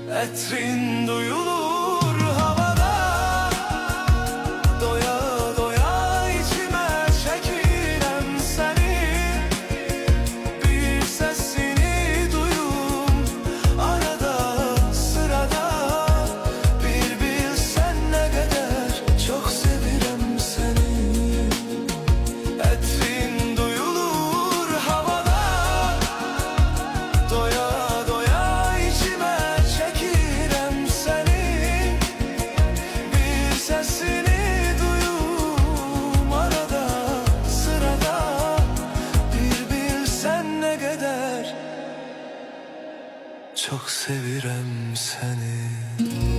Etrin duyulur havada, doya doya içime çekilem seni. Bir sesini duyum arada sırada. Bir bilsen ne kadar çok sevirem seni. Etrin duyulur havada, doya doya içime çekirem seni. Bir sesini duyum arada sırada. Bir bilsen ne kadar çok sevirem seni.